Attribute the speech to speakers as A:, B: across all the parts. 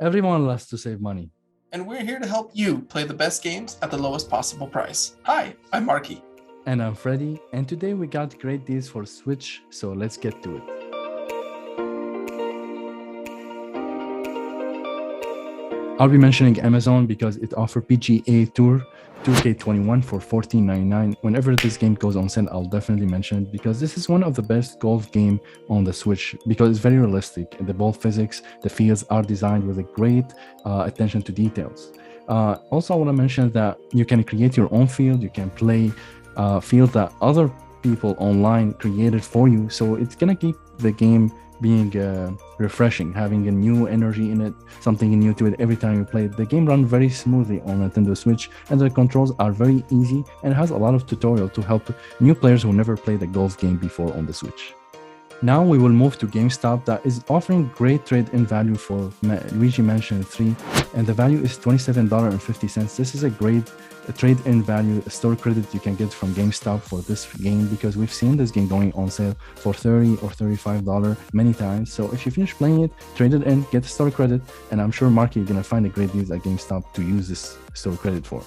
A: Everyone loves to save money.
B: And we're here to help you play the best games at the lowest possible price. Hi, I'm Marky.
A: And I'm Freddy, and today we got great deals for Switch, so let's get to it. I'll be mentioning Amazon because it offers PGA Tour 2K21 for $14.99. Whenever this game goes on sale, I'll definitely mention it because this is one of the best golf game on the Switch because it's very realistic. The ball physics, the fields are designed with a great attention to details. Also, I want to mention that you can create your own field. You can play field that other people online created for you. So it's gonna keep the game being refreshing, having a new energy in it, something new to it every time you play it. The game runs very smoothly on Nintendo Switch, and the controls are very easy and has a lot of tutorial to help new players who never played a golf game before on the Switch. Now we will move to Gamestop that is offering great trade-in value for Luigi Mansion 3, and the value is $27.50. This is a great trade-in value store credit you can get from GameStop for this game because we've seen this game going on sale for $30 or $35 many times. So if you finish playing it, trade it in, get the store credit, and I'm sure Marky, you're gonna find a great deals at GameStop to use this store credit for.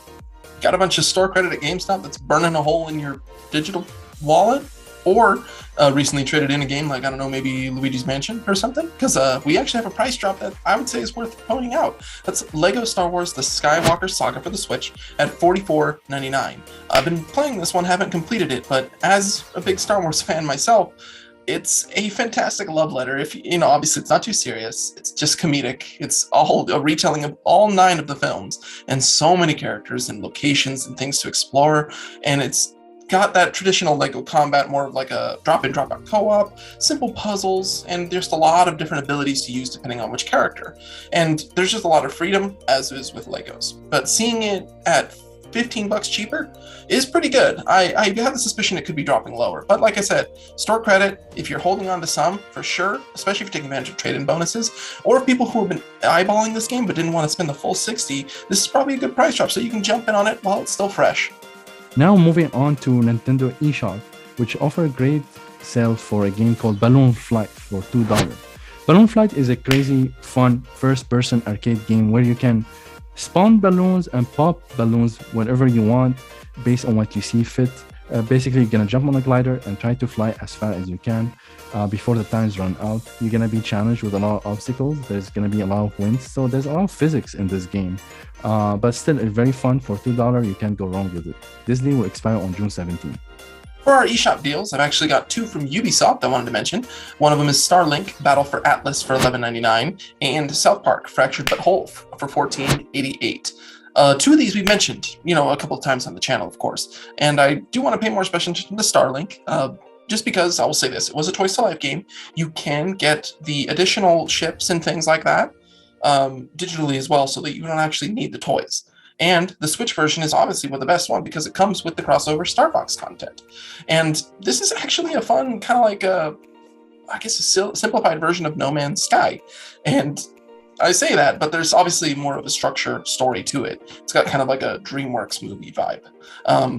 B: Got a bunch of store credit at GameStop that's burning a hole in your digital wallet? Or recently traded in a game like, I don't know, maybe Luigi's Mansion or something? Because we actually have a price drop that I would say is worth pointing out. That's Lego Star Wars The Skywalker Saga for the Switch at $44.99. I've been playing this one, haven't completed it, but as a big Star Wars fan myself, it's a fantastic love letter. If you know, obviously it's not too serious. It's just comedic. It's all a retelling of all 9 of the films and so many characters and locations and things to explore. And it's got that traditional Lego combat, more of like a drop-in, drop-out co-op, simple puzzles, and there's a lot of different abilities to use depending on which character. And there's just a lot of freedom, as is with Legos. But seeing it at $15 cheaper is pretty good. I have the suspicion it could be dropping lower. But like I said, store credit, if you're holding on to some, for sure, especially if you're taking advantage of trade-in bonuses, or if people who have been eyeballing this game but didn't want to spend the full $60, this is probably a good price drop, so you can jump in on it while it's still fresh.
A: Now moving on to Nintendo eShop, which offer a great sale for a game called Balloon Flight for $2. Balloon Flight is a crazy, fun, first-person arcade game where you can spawn balloons and pop balloons whenever you want based on what you see fit. Basically, you're gonna jump on a glider and try to fly as far as you can before the times run out. You're gonna be challenged with a lot of obstacles. There's gonna be a lot of winds, so there's a lot of physics in this game. But still, it's very fun for $2. You can't go wrong with it. This deal will expire on June 17th.
B: For our eShop deals, I've actually got 2 from Ubisoft I wanted to mention. One of them is Starlink, Battle for Atlas for $11.99, and South Park, Fractured But Whole for $14.88. 2 of these we've mentioned, a couple of times on the channel, of course. And I do want to pay more special attention to Starlink, just because I will say this, it was a Toys to Life game. You can get the additional ships and things like that digitally as well, so that you don't actually need the toys. And the Switch version is obviously the best one because it comes with the crossover Starbox content. And this is actually a fun, kind of like a simplified version of No Man's Sky. And I say that, but there's obviously more of a structure story to it. It's got kind of like a DreamWorks movie vibe.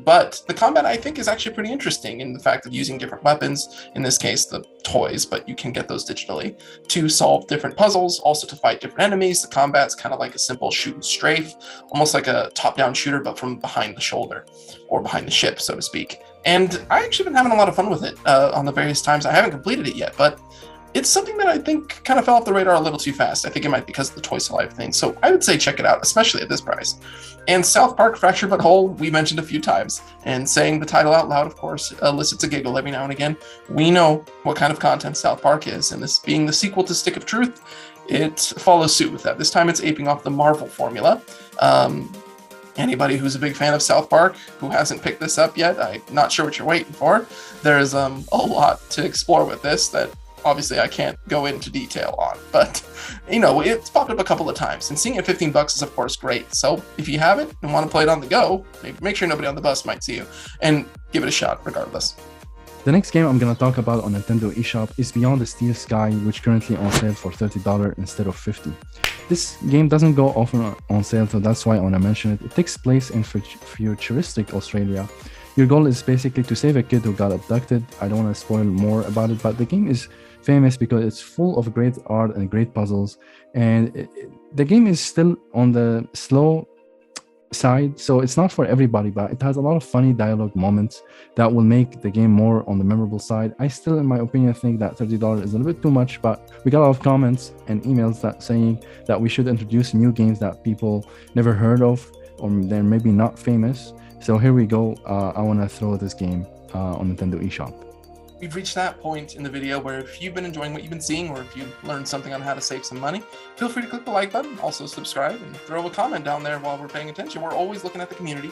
B: But the combat, I think, is actually pretty interesting in the fact of using different weapons, in this case, the toys, but you can get those digitally, to solve different puzzles, also to fight different enemies. The combat's kind of like a simple shoot and strafe, almost like a top-down shooter, but from behind the shoulder, or behind the ship, so to speak. And I actually been having a lot of fun with it on the various times. I haven't completed it yet, but it's something that I think kind of fell off the radar a little too fast. I think it might be because of the Toys to Life thing. So I would say check it out, especially at this price. And South Park Fractured But Whole, we mentioned a few times. And saying the title out loud, of course, elicits a giggle every now and again. We know what kind of content South Park is. And this being the sequel to Stick of Truth, it follows suit with that. This time it's aping off the Marvel formula. Anybody who's a big fan of South Park who hasn't picked this up yet, I'm not sure what you're waiting for. There's a lot to explore with this that obviously I can't go into detail on, but it's popped up a couple of times, and seeing it $15 is of course great. So if you have it and want to play it on the go, make sure nobody on the bus might see you, and give it a shot regardless.
A: The next game I'm gonna talk about on Nintendo eShop is Beyond the Steel Sky, which currently on sale for $30 instead of $50. This game doesn't go often on sale, so that's why I wanna mention it. It takes place in futuristic Australia. Your goal is basically to save a kid who got abducted. I don't want to spoil more about it, but the game is famous because it's full of great art and great puzzles. And the game is still on the slow side, so it's not for everybody, but it has a lot of funny dialogue moments that will make the game more on the memorable side. I still, in my opinion, think that $30 is a little bit too much, but we got a lot of comments and emails that saying that we should introduce new games that people never heard of or they're maybe not famous. So here we go. I want to throw this game on Nintendo eShop.
B: We've reached that point in the video where if you've been enjoying what you've been seeing, or if you've learned something on how to save some money, feel free to click the like button, also subscribe, and throw a comment down there while we're paying attention. We're always looking at the community.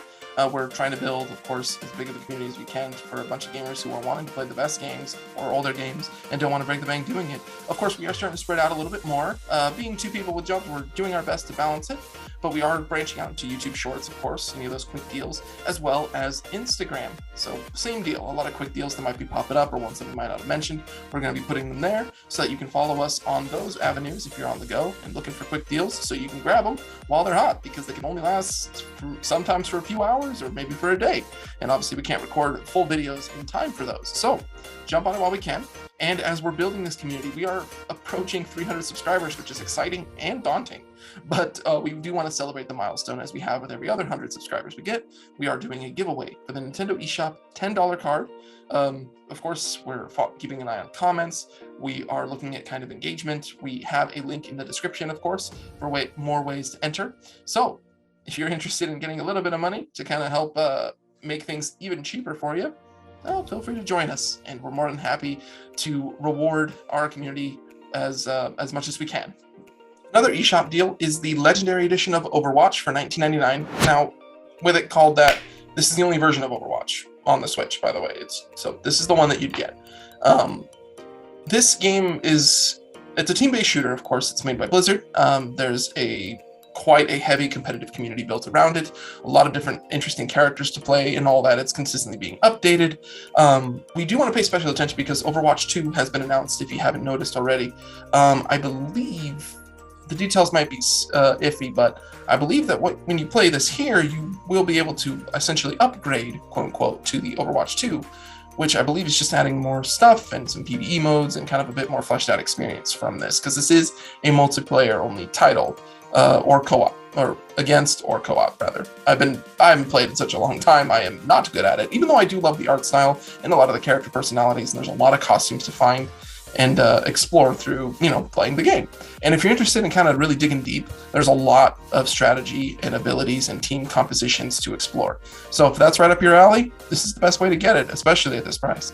B: We're trying to build, of course, as big of a community as we can for a bunch of gamers who are wanting to play the best games or older games and don't want to break the bank doing it. Of course, we are starting to spread out a little bit more. Being two people with jobs, we're doing our best to balance it, but we are branching out into YouTube Shorts, of course, any of those quick deals, as well as Instagram. So same deal, a lot of quick deals that might be popping up or ones that we might not have mentioned. We're going to be putting them there so that you can follow us on those avenues if you're on the go and looking for quick deals, so you can grab them while they're hot, because they can only last sometimes for a few hours or maybe for a day. And obviously we can't record full videos in time for those. So jump on it while we can. And as we're building this community, we are approaching 300 subscribers, which is exciting and daunting. But we do want to celebrate the milestone, as we have with every other 100 subscribers we get. We are doing a giveaway for the Nintendo eShop $10 card. Of course, we're keeping an eye on comments. We are looking at kind of engagement. We have a link in the description, of course, for more ways to enter. So if you're interested in getting a little bit of money to kind of help make things even cheaper for you, well, feel free to join us, and we're more than happy to reward our community as much as we can. Another eShop deal is the Legendary Edition of Overwatch for $19.99. Now, with it called that, this is the only version of Overwatch on the Switch, by the way. So this is the one that you'd get. This game it's a team-based shooter, of course. It's made by Blizzard. There's quite a heavy competitive community built around it, a lot of different interesting characters to play and all that. It's consistently being updated. We do want to pay special attention because Overwatch 2 has been announced, if you haven't noticed already. I believe the details might be iffy, but I believe that when you play this here, you will be able to essentially upgrade, quote unquote, to the Overwatch 2, which I believe is just adding more stuff and some PvE modes and kind of a bit more fleshed out experience from this, because this is a multiplayer only title, or co-op, or against or co-op rather. I haven't played in such a long time. I am not good at it, even though I do love the art style and a lot of the character personalities, and there's a lot of costumes to find and explore through, playing the game. And if you're interested in kind of really digging deep, there's a lot of strategy and abilities and team compositions to explore. So if that's right up your alley, this is the best way to get it, especially at this price.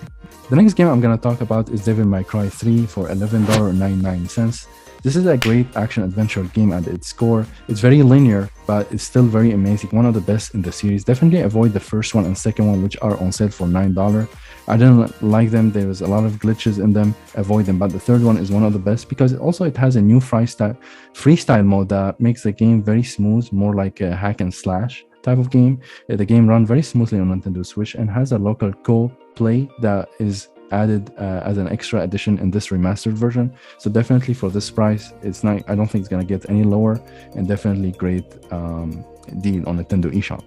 A: The next game I'm going to talk about is Devil May Cry 3 for $11.99. This is a great action-adventure game at its core. It's very linear, but it's still very amazing. One of the best in the series. Definitely avoid the first one and second one, which are on sale for $9. I didn't like them. There was a lot of glitches in them. Avoid them. But the third one is one of the best because it has a new freestyle mode that makes the game very smooth, more like a hack and slash type of game. The game runs very smoothly on Nintendo Switch and has a local co-play that is added as an extra addition in this remastered version. So definitely for this price, it's not. I don't think it's gonna get any lower, and definitely great deal on Nintendo eShop.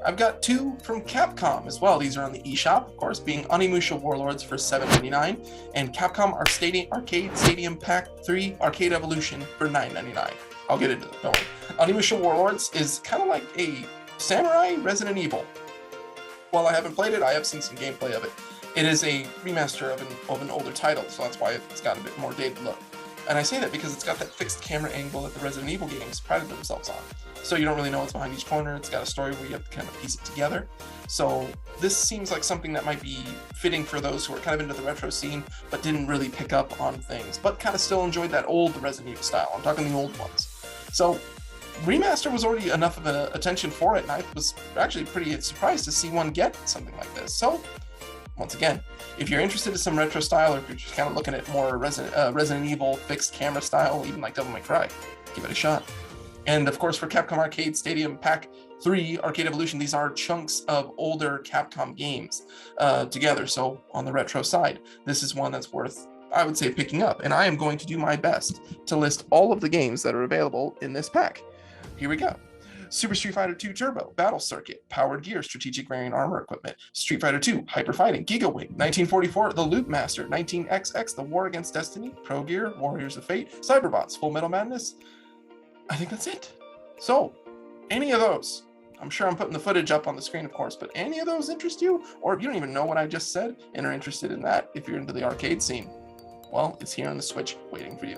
B: I've got two from Capcom as well. These are on the eShop, of course, being Onimusha Warlords for $7.99 and Capcom Arcade Stadium Pack 3 Arcade Evolution for $9.99. I'll get into them, don't worry. Onimusha Warlords is kind of like a samurai Resident Evil. While I haven't played it, I have seen some gameplay of it. It is a remaster of an older title, so that's why it's got a bit more dated look. And I say that because it's got that fixed camera angle that the Resident Evil games prided themselves on. So you don't really know what's behind each corner. It's got a story where you have to kind of piece it together. So this seems like something that might be fitting for those who are kind of into the retro scene, but didn't really pick up on things, but kind of still enjoyed that old Resident Evil style. I'm talking the old ones. So remaster was already enough of an attention for it, and I was actually pretty surprised to see one get something like this. So once again, if you're interested in some retro style, or if you're just kind of looking at more Resident Evil fixed camera style, even like Devil May Cry, give it a shot. And of course, for Capcom Arcade Stadium Pack 3 Arcade Evolution, these are chunks of older Capcom games together. So on the retro side, this is one that's worth, I would say, picking up. And I am going to do my best to list all of the games that are available in this pack. Here we go. Super Street Fighter 2 Turbo, Battle Circuit, Powered Gear, Strategic Variant Armor Equipment, Street Fighter 2, Hyper Fighting, Giga Wing, 1944, The Loop Master, 19XX, The War Against Destiny, Pro Gear, Warriors of Fate, Cyberbots, Full Metal Madness. I think that's it. So, any of those, I'm sure I'm putting the footage up on the screen, of course, but any of those interest you? Or if you don't even know what I just said and are interested in that, if you're into the arcade scene, well, it's here on the Switch waiting for you.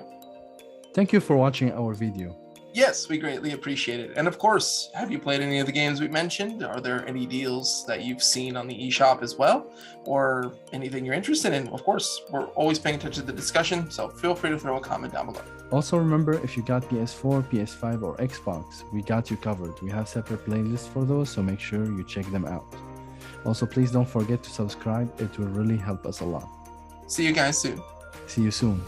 A: Thank you for watching our video.
B: Yes, we greatly appreciate it. And of course, have you played any of the games we mentioned? Are there any deals that you've seen on the eShop as well? Or anything you're interested in? Of course, we're always paying attention to the discussion, so feel free to throw a comment down below.
A: Also remember, if you got PS4, PS5, or Xbox, we got you covered. We have separate playlists for those, so make sure you check them out. Also, please don't forget to subscribe. It will really help us a lot.
B: See you guys soon.
A: See you soon.